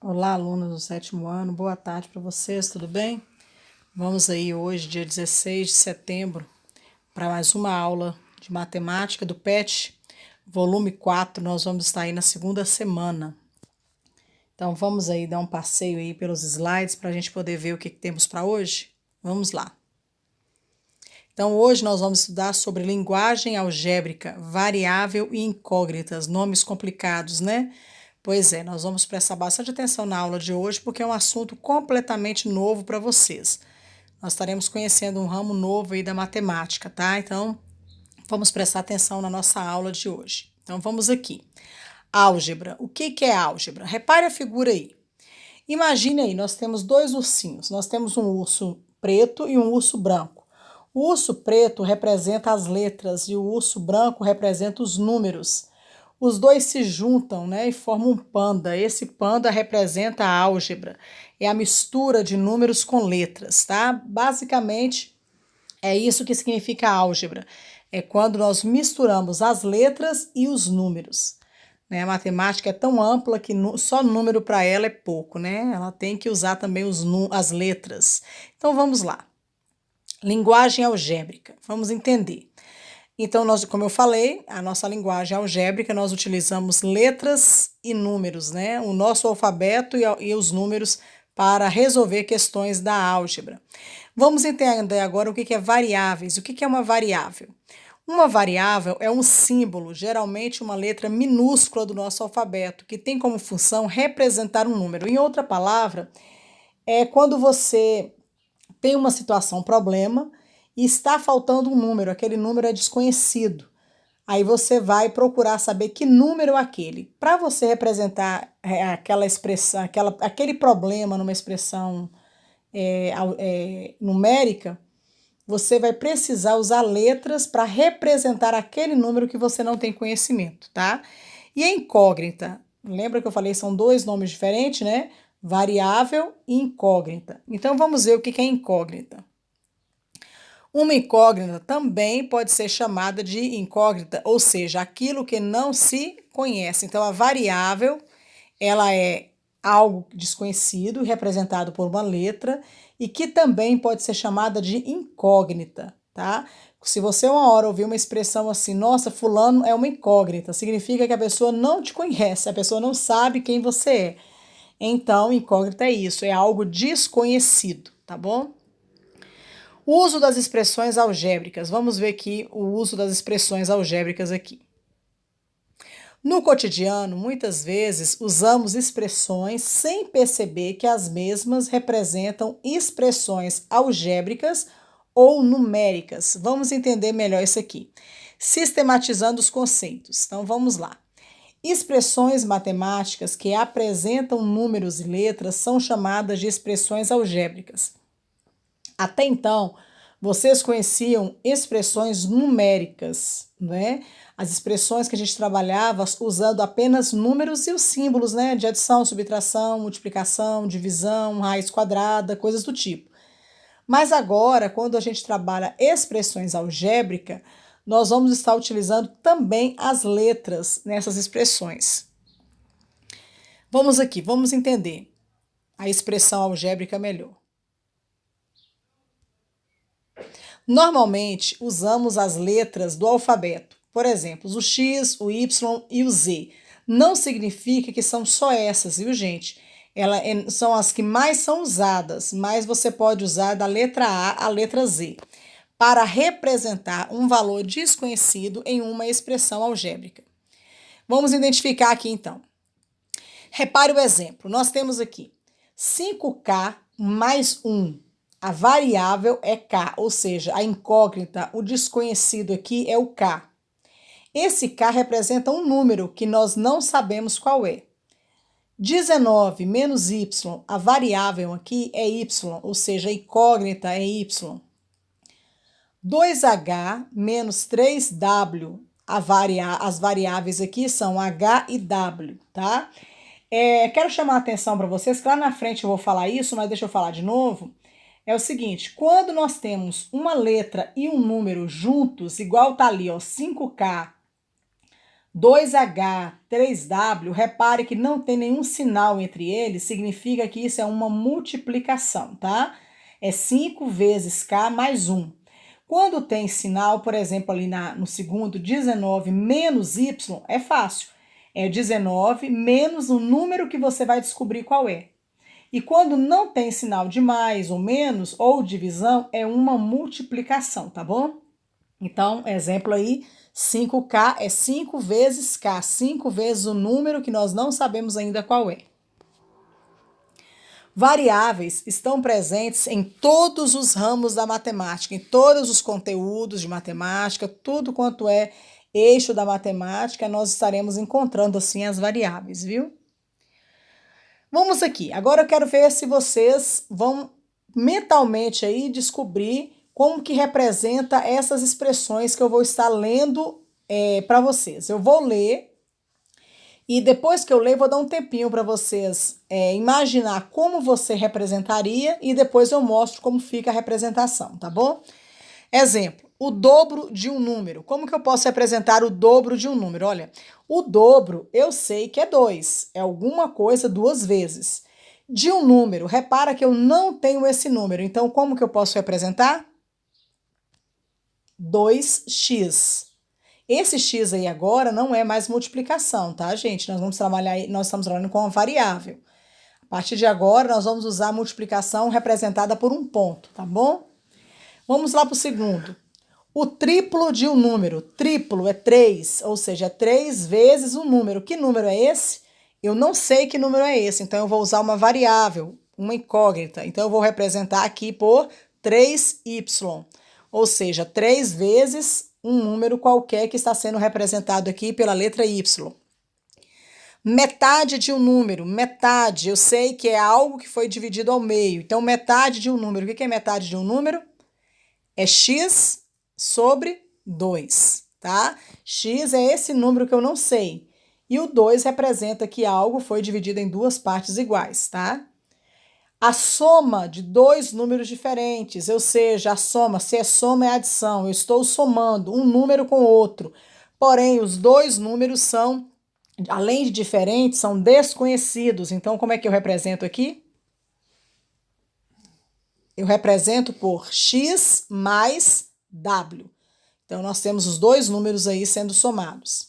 Olá, alunos do sétimo ano, boa tarde para vocês, tudo bem? Vamos aí hoje, dia 16 de setembro, para mais uma aula de matemática do PET, volume 4. Nós vamos estar aí na segunda semana. Então vamos aí dar um passeio aí pelos slides para a gente poder ver o que temos para hoje? Vamos lá. Então hoje nós vamos estudar sobre linguagem algébrica, variável e incógnitas, nomes complicados, né? Pois é, nós vamos prestar bastante atenção na aula de hoje porque é um assunto completamente novo para vocês. Nós estaremos conhecendo um ramo novo aí da matemática, tá? Então, vamos prestar atenção na nossa aula de hoje. Então, vamos aqui. Álgebra. O que é álgebra? Repare a figura aí. Imagine aí, nós temos dois ursinhos. Nós temos um urso preto e um urso branco. O urso preto representa as letras e o urso branco representa os números. Os dois se juntam, né, e formam um panda. Esse panda representa a álgebra. É a mistura de números com letras, tá? Basicamente, é isso que significa álgebra. É quando nós misturamos as letras e os números. Né? A matemática é tão ampla que só número para ela é pouco, né? Ela tem que usar também as letras. Então vamos lá. Linguagem algébrica. Vamos entender. Então, nós, como eu falei, a nossa linguagem algébrica, nós utilizamos letras e números, né? O nosso alfabeto e os números para resolver questões da álgebra. Vamos entender agora o que é variáveis. O que é uma variável? Uma variável é um símbolo, geralmente uma letra minúscula do nosso alfabeto, que tem como função representar um número. Em outra palavra, é quando você tem uma situação, um problema, e está faltando um número, aquele número é desconhecido. Aí você vai procurar saber que número é aquele. Para você representar aquela expressão, aquele problema numa expressão numérica, você vai precisar usar letras para representar aquele número que você não tem conhecimento, tá? E a incógnita, lembra que eu falei, são dois nomes diferentes, né? Variável e incógnita. Então vamos ver o que é incógnita. Uma incógnita também pode ser chamada de incógnita, ou seja, aquilo que não se conhece. Então a variável, ela é algo desconhecido, representado por uma letra, e que também pode ser chamada de incógnita, tá? Se você uma hora ouvir uma expressão assim, nossa, fulano é uma incógnita, significa que a pessoa não te conhece, a pessoa não sabe quem você é. Então, incógnita é isso, é algo desconhecido, tá bom? O uso das expressões algébricas. Vamos ver aqui o uso das expressões algébricas aqui. No cotidiano, muitas vezes usamos expressões sem perceber que as mesmas representam expressões algébricas ou numéricas. Vamos entender melhor isso aqui. Sistematizando os conceitos. Então vamos lá. Expressões matemáticas que apresentam números e letras são chamadas de expressões algébricas. Até então, vocês conheciam expressões numéricas, né? As expressões que a gente trabalhava usando apenas números e os símbolos, né? De adição, subtração, multiplicação, divisão, raiz quadrada, coisas do tipo. Mas agora, quando a gente trabalha expressões algébricas, nós vamos estar utilizando também as letras nessas expressões. Vamos aqui, vamos entender a expressão algébrica melhor. Normalmente, usamos as letras do alfabeto, por exemplo, o X, o Y e o Z. Não significa que são só essas, viu, gente? Elas são as que mais são usadas, mas você pode usar da letra A à letra Z para representar um valor desconhecido em uma expressão algébrica. Vamos identificar aqui então. Repare o exemplo. Nós temos aqui 5K mais 1. A variável é K, ou seja, a incógnita, o desconhecido aqui é o K. Esse K representa um número que nós não sabemos qual é. 19 menos Y, a variável aqui é Y, ou seja, a incógnita é Y. 2H menos 3W, as variáveis aqui são H e W, tá? Quero chamar a atenção para vocês, que lá na frente eu vou falar isso, mas deixa eu falar de novo. É o seguinte, quando nós temos uma letra e um número juntos, igual tá ali, ó, 5K 2H, 3W, repare que não tem nenhum sinal entre eles, significa que isso é uma multiplicação, tá? É 5 vezes K mais 1. Quando tem sinal, por exemplo, ali no segundo, 19 menos Y, é fácil. É 19 menos o número que você vai descobrir qual é. E quando não tem sinal de mais ou menos ou divisão, é uma multiplicação, tá bom? Então, exemplo aí, 5K é 5 vezes K, 5 vezes o número que nós não sabemos ainda qual é. Variáveis estão presentes em todos os ramos da matemática, em todos os conteúdos de matemática, tudo quanto é eixo da matemática, nós estaremos encontrando assim as variáveis, viu? Vamos aqui. Agora eu quero ver se vocês vão mentalmente aí descobrir como que representa essas expressões que eu vou estar lendo para vocês. Eu vou ler e depois que eu ler, vou dar um tempinho para vocês imaginar como você representaria e depois eu mostro como fica a representação, tá bom? Exemplo, o dobro de um número. Como que eu posso representar o dobro de um número? Olha, o dobro eu sei que é 2, é alguma coisa 2 vezes. De um número, repara que eu não tenho esse número, então como que eu posso representar? 2x. Esse x aí agora não é mais multiplicação, tá, gente? Nós estamos trabalhando com uma variável. A partir de agora, nós vamos usar a multiplicação representada por um ponto, tá bom? Vamos lá para o segundo. O triplo de um número. Triplo é 3, ou seja, é 3 vezes um número. Que número é esse? Eu não sei que número é esse, então eu vou usar uma variável, uma incógnita. Então eu vou representar aqui por 3y, ou seja, 3 vezes um número qualquer que está sendo representado aqui pela letra y. Metade de um número, metade, eu sei que é algo que foi dividido ao meio. Então, metade de um número. O que é metade de um número? É x sobre 2, tá? X é esse número que eu não sei. E o 2 representa que algo foi dividido em duas partes iguais, tá? A soma de dois números diferentes, ou seja, a soma, se é soma é adição, eu estou somando um número com outro. Porém, os dois números são, além de diferentes, são desconhecidos. Então, como é que eu represento aqui? Eu represento por x mais w. Então, nós temos os dois números aí sendo somados.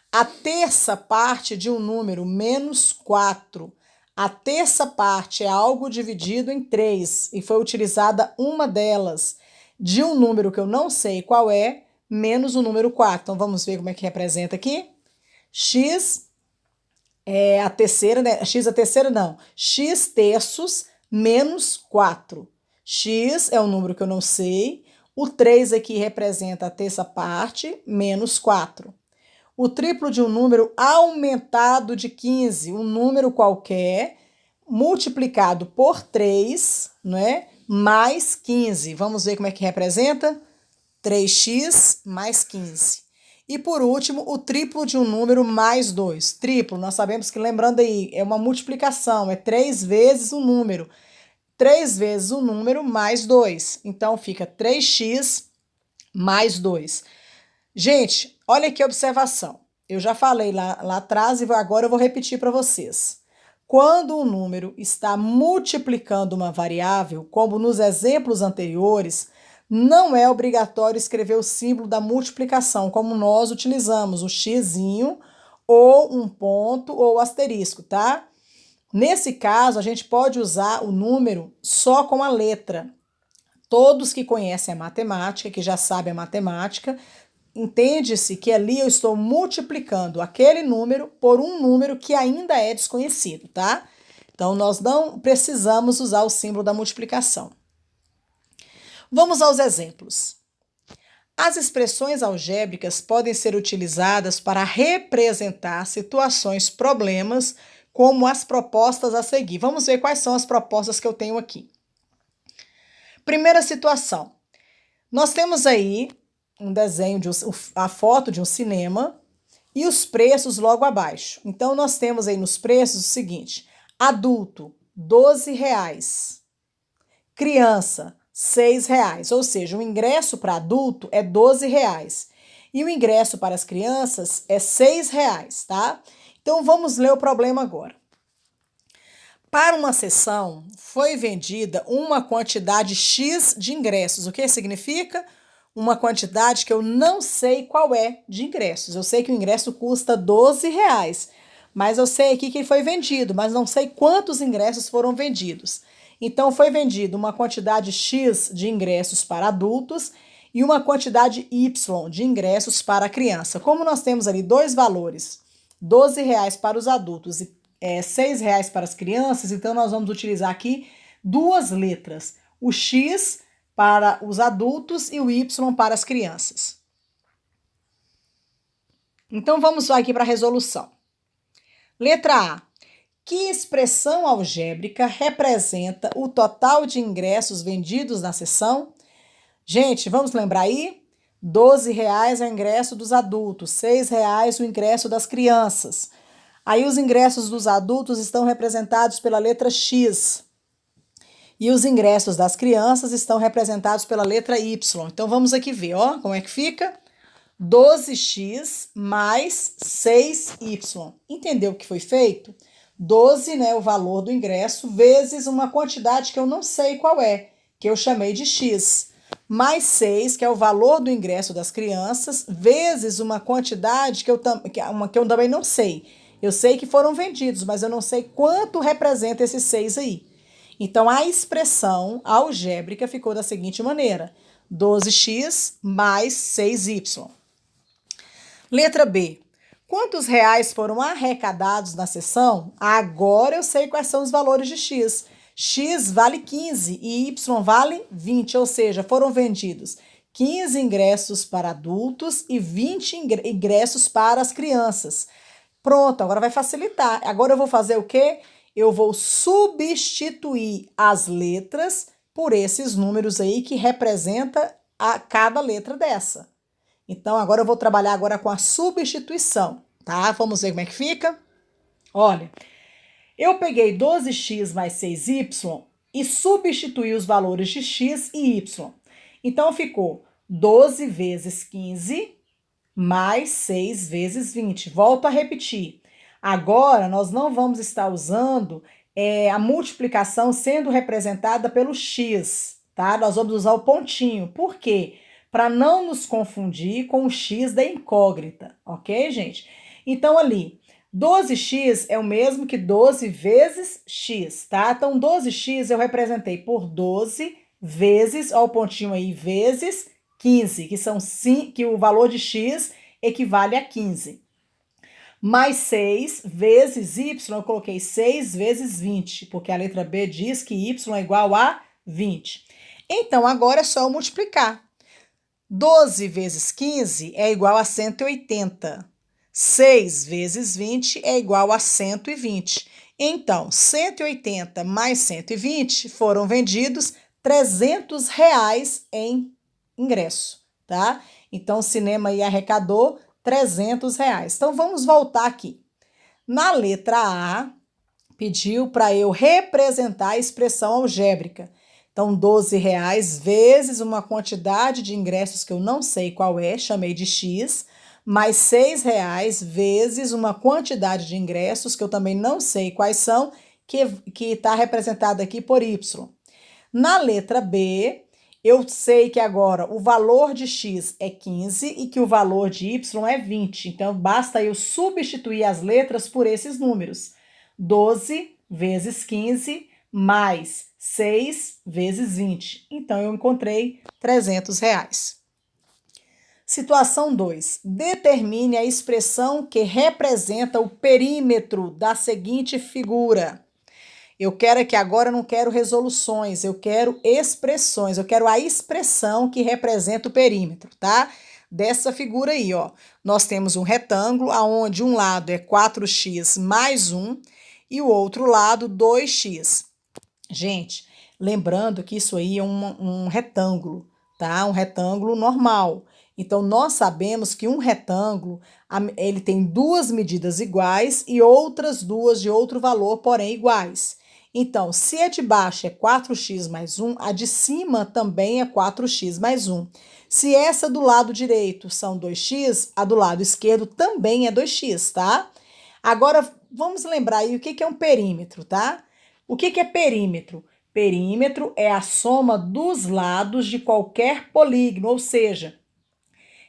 A terça parte de um número, menos 4. A terça parte é algo dividido em 3 e foi utilizada uma delas de um número que eu não sei qual é, menos o número 4. Então, vamos ver como é que representa aqui. X é a terceira, né? X a terceira não. X terços menos 4. X é um número que eu não sei. O 3 aqui representa a terça parte, menos 4. O triplo de um número aumentado de 15, um número qualquer, multiplicado por 3, né? Mais 15. Vamos ver como é que representa? 3x mais 15. E por último, o triplo de um número mais 2. Triplo, nós sabemos que, lembrando aí, é uma multiplicação, é 3 vezes um número. 3 vezes o número mais 2. Então, fica 3x mais 2. Gente, olha aqui a observação. Eu já falei lá atrás e agora eu vou repetir para vocês. Quando o número está multiplicando uma variável, como nos exemplos anteriores, não é obrigatório escrever o símbolo da multiplicação, como nós utilizamos, o xizinho, ou um ponto, ou asterisco, tá? Nesse caso, a gente pode usar o número só com a letra. Todos que conhecem a matemática, que já sabem a matemática, entende-se que ali eu estou multiplicando aquele número por um número que ainda é desconhecido, tá? Então, nós não precisamos usar o símbolo da multiplicação. Vamos aos exemplos. As expressões algébricas podem ser utilizadas para representar situações, problemas, como as propostas a seguir. Vamos ver quais são as propostas que eu tenho aqui. Primeira situação. Nós temos aí um desenho, a foto de um cinema e os preços logo abaixo. Então, nós temos aí nos preços o seguinte: adulto, R$12. Criança, R$6. Ou seja, o ingresso para adulto é R$12. e o ingresso para as crianças é R$ 6, tá? Então vamos ler o problema agora. Para uma sessão, foi vendida uma quantidade X de ingressos. O que significa? Uma quantidade que eu não sei qual é de ingressos. Eu sei que o ingresso custa R$ 12, mas eu sei aqui que ele foi vendido, mas não sei quantos ingressos foram vendidos. Então, foi vendido uma quantidade X de ingressos para adultos e uma quantidade Y de ingressos para a criança. Como nós temos ali dois valores, R$ 12 para os adultos e R$ 6 para as crianças, então nós vamos utilizar aqui duas letras, o X para os adultos e o Y para as crianças. Então vamos aqui para a resolução. Letra A. Que expressão algébrica representa o total de ingressos vendidos na sessão? Gente, vamos lembrar aí? R$ 12 é o ingresso dos adultos, R$ 6 o ingresso das crianças. Aí os ingressos dos adultos estão representados pela letra X. E os ingressos das crianças estão representados pela letra Y. Então vamos aqui ver, ó, como é que fica? 12x mais 6y. Entendeu o que foi feito? 12, né, o valor do ingresso, vezes uma quantidade que eu não sei qual é, que eu chamei de x. Mais 6, que é o valor do ingresso das crianças, vezes uma quantidade que eu também não sei. Eu sei que foram vendidos, mas eu não sei quanto representa esses 6 aí. Então, a expressão algébrica ficou da seguinte maneira: 12x mais 6y. Letra B. Quantos reais foram arrecadados na sessão? Agora eu sei quais são os valores de x. X vale 15 e Y vale 20, ou seja, foram vendidos 15 ingressos para adultos e 20 ingressos para as crianças. Pronto, agora vai facilitar. Agora eu vou fazer o quê? Eu vou substituir as letras por esses números aí que representa a cada letra dessa. Então, agora eu vou trabalhar agora com a substituição, tá? Vamos ver como é que fica? Olha, eu peguei 12x mais 6y e substituí os valores de x e y. Então, ficou 12 vezes 15 mais 6 vezes 20. Volto a repetir. Agora, nós não vamos estar usando a multiplicação sendo representada pelo x, tá? Nós vamos usar o pontinho. Por quê? Para não nos confundir com o x da incógnita, ok, gente? Então, ali, 12x é o mesmo que 12 vezes x, tá? Então, 12x eu representei por 12 vezes, ó o pontinho aí, vezes 15, que o valor de x equivale a 15. Mais 6 vezes y, eu coloquei 6 vezes 20, porque a letra B diz que y é igual a 20. Então, agora é só eu multiplicar. 12 vezes 15 é igual a 180. 6 vezes 20 é igual a 120. Então, 180 mais 120 foram vendidos R$ 300 em ingresso, tá? Então, o cinema aí arrecadou R$ 300. Então, vamos voltar aqui. Na letra A, pediu para eu representar a expressão algébrica. Então, R$ 12 vezes uma quantidade de ingressos que eu não sei qual é, chamei de X, mais R$ 6 vezes uma quantidade de ingressos que eu também não sei quais são, que está representada aqui por Y. Na letra B, eu sei que agora o valor de X é 15 e que o valor de Y é 20. Então, basta eu substituir as letras por esses números. 12 vezes 15 mais 6 vezes 20. Então, eu encontrei R$ 300. Situação 2. Determine a expressão que representa o perímetro da seguinte figura. Eu quero aqui agora, não quero resoluções, eu quero expressões, eu quero a expressão que representa o perímetro, tá? Dessa figura aí, ó. Nós temos um retângulo, onde um lado é 4x mais 1 e o outro lado 2x. Gente, lembrando que isso aí é um retângulo, tá? Um retângulo normal. Então, nós sabemos que um retângulo, ele tem duas medidas iguais e outras duas de outro valor, porém iguais. Então, se a de baixo é 4x mais 1, a de cima também é 4x mais 1. Se essa do lado direito são 2x, a do lado esquerdo também é 2x, tá? Agora, vamos lembrar aí o que é um perímetro, tá? O que é perímetro? Perímetro é a soma dos lados de qualquer polígono, ou seja,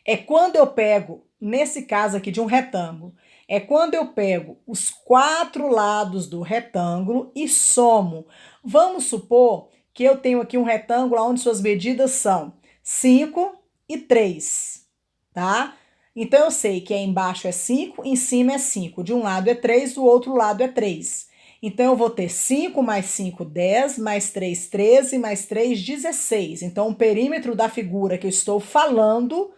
é quando eu pego, nesse caso aqui de um retângulo, é quando eu pego os 4 lados do retângulo e somo. Vamos supor que eu tenho aqui um retângulo onde suas medidas são 5 e 3, tá? Então eu sei que embaixo é 5, em cima é 5. De um lado é 3, do outro lado é 3. Então eu vou ter 5 mais 5, 10, mais 3, 13, mais 3, 16. Então o perímetro da figura que eu estou falando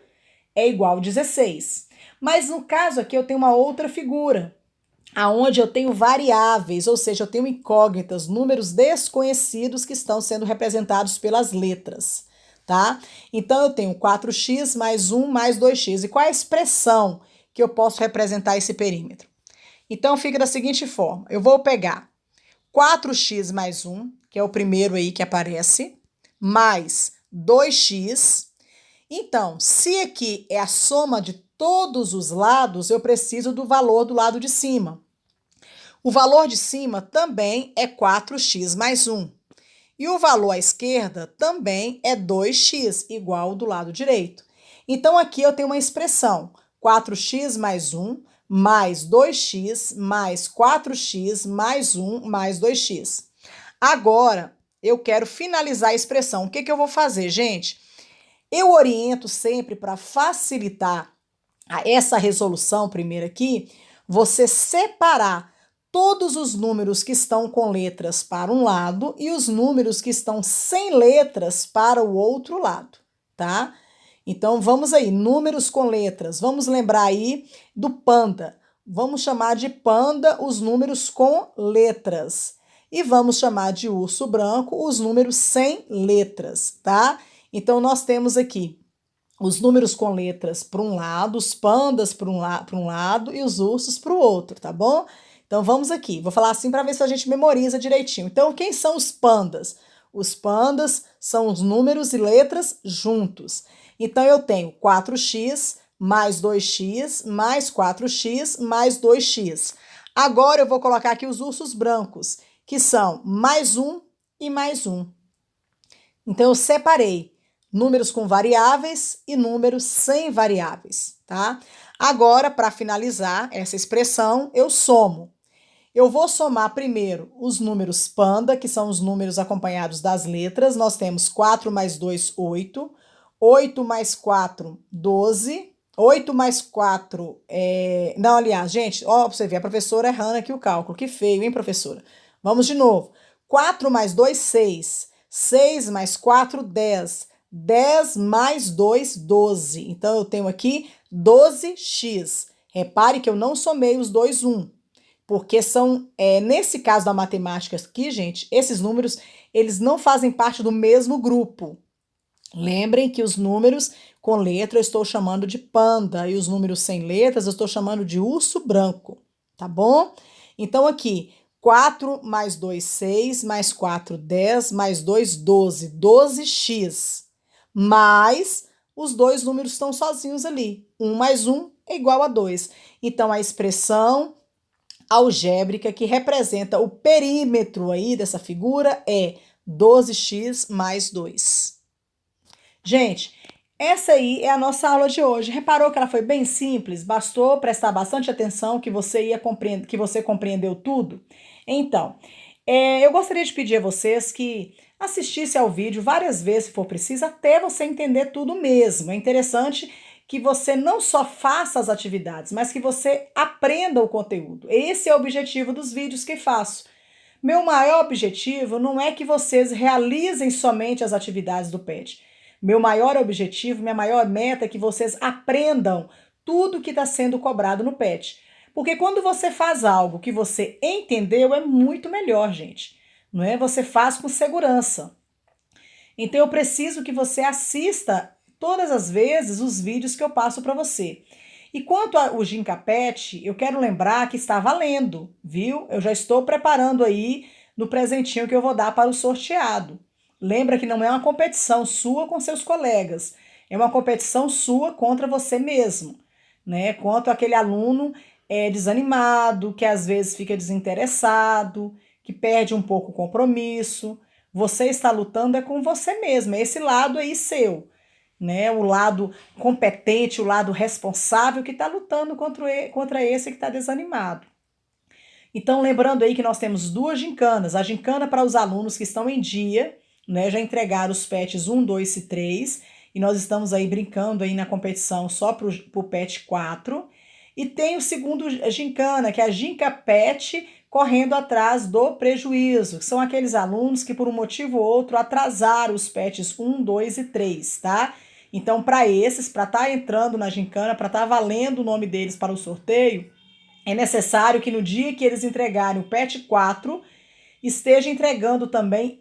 é igual a 16. Mas no caso aqui eu tenho uma outra figura, aonde eu tenho variáveis, ou seja, eu tenho incógnitas, números desconhecidos que estão sendo representados pelas letras, tá? Então eu tenho 4x mais 1 mais 2x. E qual é a expressão que eu posso representar esse perímetro? Então fica da seguinte forma, eu vou pegar 4x mais 1, que é o primeiro aí que aparece, mais 2x. Então, se aqui é a soma de todos os lados, eu preciso do valor do lado de cima. O valor de cima também é 4x mais 1. E o valor à esquerda também é 2x, igual ao do lado direito. Então, aqui eu tenho uma expressão, 4x mais 1 mais 2x mais 4x mais 1 mais 2x. Agora, eu quero finalizar a expressão. O que eu vou fazer, gente? Eu oriento sempre para facilitar essa resolução primeiro aqui, você separar todos os números que estão com letras para um lado e os números que estão sem letras para o outro lado, tá? Então vamos aí, números com letras. Vamos lembrar aí do panda. Vamos chamar de panda os números com letras. E vamos chamar de urso branco os números sem letras, tá? Então, nós temos aqui os números com letras para um lado, os pandas para um lado e os ursos para o outro, tá bom? Então, vamos aqui. Vou falar assim para ver se a gente memoriza direitinho. Então, quem são os pandas? Os pandas são os números e letras juntos. Então, eu tenho 4x mais 2x mais 4x mais 2x. Agora, eu vou colocar aqui os ursos brancos, que são mais 1 e mais 1. Então, eu separei números com variáveis e números sem variáveis, tá? Agora, para finalizar essa expressão, eu somo. Eu vou somar primeiro os números panda, que são os números acompanhados das letras. Nós temos 4 mais 2, 8. 8 mais 4, 12. 8 mais 4, Não, aliás, gente, ó, pra você ver, a professora errando aqui o cálculo. Que feio, hein, professora? Vamos de novo. 4 mais 2, 6. 6 mais 4, 10. 10 mais 2, 12. Então, eu tenho aqui 12x. Repare que eu não somei os dois 1, porque são, nesse caso da matemática aqui, gente, esses números, eles não fazem parte do mesmo grupo. Lembrem que os números com letra eu estou chamando de panda e os números sem letras eu estou chamando de urso branco, tá bom? Então, aqui, 4 mais 2, 6, mais 4, 10, mais 2, 12. 12x. Mas os dois números estão sozinhos ali. 1 mais 1 é igual a 2. Então, a expressão algébrica que representa o perímetro aí dessa figura é 12x mais 2. Gente, essa aí é a nossa aula de hoje. Reparou que ela foi bem simples? Bastou prestar bastante atenção que você compreendeu tudo? Então, eu gostaria de pedir a vocês que assistissem ao vídeo várias vezes, se for preciso, até você entender tudo mesmo. É interessante que você não só faça as atividades, mas que você aprenda o conteúdo. Esse é o objetivo dos vídeos que faço. Meu maior objetivo não é que vocês realizem somente as atividades do PET. Meu maior objetivo, minha maior meta é que vocês aprendam tudo que está sendo cobrado no PET. Porque quando você faz algo que você entendeu, é muito melhor, gente. Não é? Você faz com segurança. Então eu preciso que você assista todas as vezes os vídeos que eu passo para você. E quanto ao Gincapet, eu quero lembrar que está valendo, viu? Eu já estou preparando aí no presentinho que eu vou dar para o sorteado. Lembra que não é uma competição sua com seus colegas, é uma competição sua contra você mesmo, né? Contra aquele aluno desanimado, que às vezes fica desinteressado, que perde um pouco o compromisso. Você está lutando é com você mesmo, é esse lado aí seu, né? O lado competente, o lado responsável que está lutando contra esse que está desanimado. Então, lembrando aí que nós temos duas gincanas. A gincana para os alunos que estão em dia, né? Já entregaram os PETs 1, 2 e 3. E nós estamos aí brincando aí na competição só para o PET 4. E tem o segundo gincana, que é a Ginca PET, correndo atrás do prejuízo, que são aqueles alunos que por um motivo ou outro atrasaram os PETs 1, 2 e 3, tá? Então, para esses, para estar entrando na gincana, para estar valendo o nome deles para o sorteio, é necessário que no dia que eles entregarem o PET 4, esteja entregando também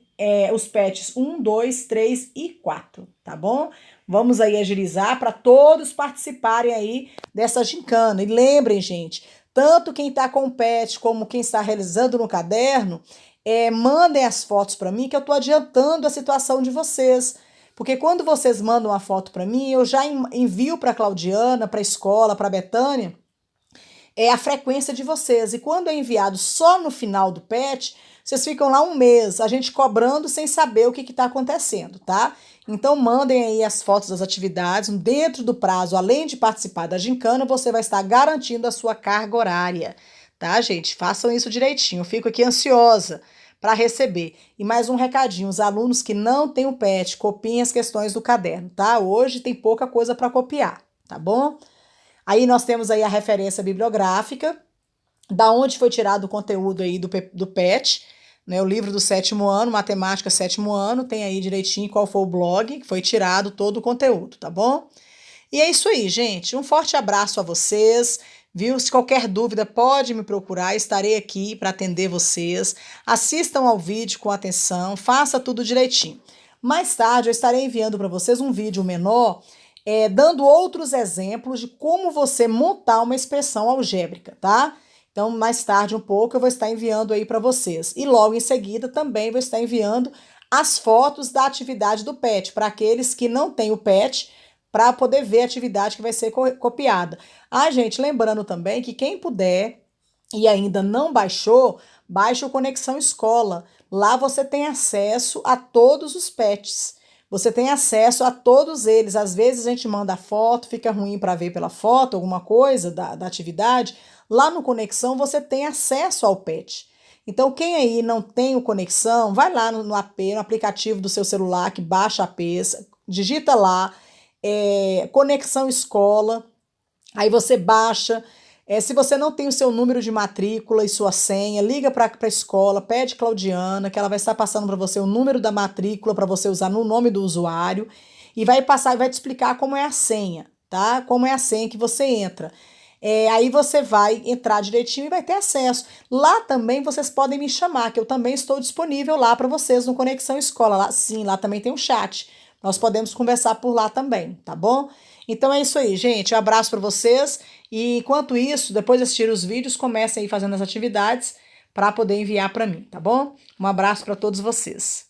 os PETs 1, 2, 3 e 4, tá bom? Vamos aí agilizar para todos participarem aí dessa gincana. E lembrem, gente, tanto quem está com o PET como quem está realizando no caderno, mandem as fotos para mim que eu estou adiantando a situação de vocês. Porque quando vocês mandam uma foto para mim, eu já envio para a Claudiana, para a escola, para a Betânia, a frequência de vocês. E quando é enviado só no final do PET, vocês ficam lá um mês, a gente cobrando sem saber o que está acontecendo, tá? Então mandem aí as fotos das atividades dentro do prazo. Além de participar da gincana, você vai estar garantindo a sua carga horária, tá, gente? Façam isso direitinho. Eu fico aqui ansiosa para receber. E mais um recadinho, os alunos que não têm o PET, copiem as questões do caderno, tá? Hoje tem pouca coisa para copiar, tá bom? Aí nós temos aí a referência bibliográfica, da onde foi tirado o conteúdo aí do PET, né? O livro do 7º ano, Matemática 7º ano, tem aí direitinho qual foi o blog, que foi tirado todo o conteúdo, tá bom? E é isso aí, gente. Um forte abraço a vocês, viu? Se qualquer dúvida, pode me procurar, estarei aqui para atender vocês. Assistam ao vídeo com atenção, faça tudo direitinho. Mais tarde eu estarei enviando para vocês um vídeo menor, dando outros exemplos de como você montar uma expressão algébrica, tá? Então, mais tarde um pouco eu vou estar enviando aí para vocês. E logo em seguida também vou estar enviando as fotos da atividade do PET, para aqueles que não têm o PET, para poder ver a atividade que vai ser copiada. Ah, gente, lembrando também que quem puder e ainda não baixou, baixe o Conexão Escola. Lá você tem acesso a todos os PETs. Você tem acesso a todos eles. Às vezes a gente manda foto, fica ruim para ver pela foto, alguma coisa da atividade. Lá no Conexão você tem acesso ao PET. Então, quem aí não tem o Conexão, vai lá no AP, no aplicativo do seu celular, que baixa APs, digita lá, Conexão Escola, aí você baixa. Se você não tem o seu número de matrícula e sua senha, liga para a escola, pede Claudiana, que ela vai estar passando para você o número da matrícula para você usar no nome do usuário e vai passar e vai te explicar como é a senha, tá? Como é a senha que você entra. Aí você vai entrar direitinho e vai ter acesso. Lá também vocês podem me chamar, que eu também estou disponível lá para vocês no Conexão Escola. Lá, sim, lá também tem um chat. Nós podemos conversar por lá também, tá bom? Então é isso aí, gente. Um abraço para vocês. E enquanto isso, depois de assistir os vídeos, comecem aí fazendo as atividades para poder enviar para mim, tá bom? Um abraço para todos vocês.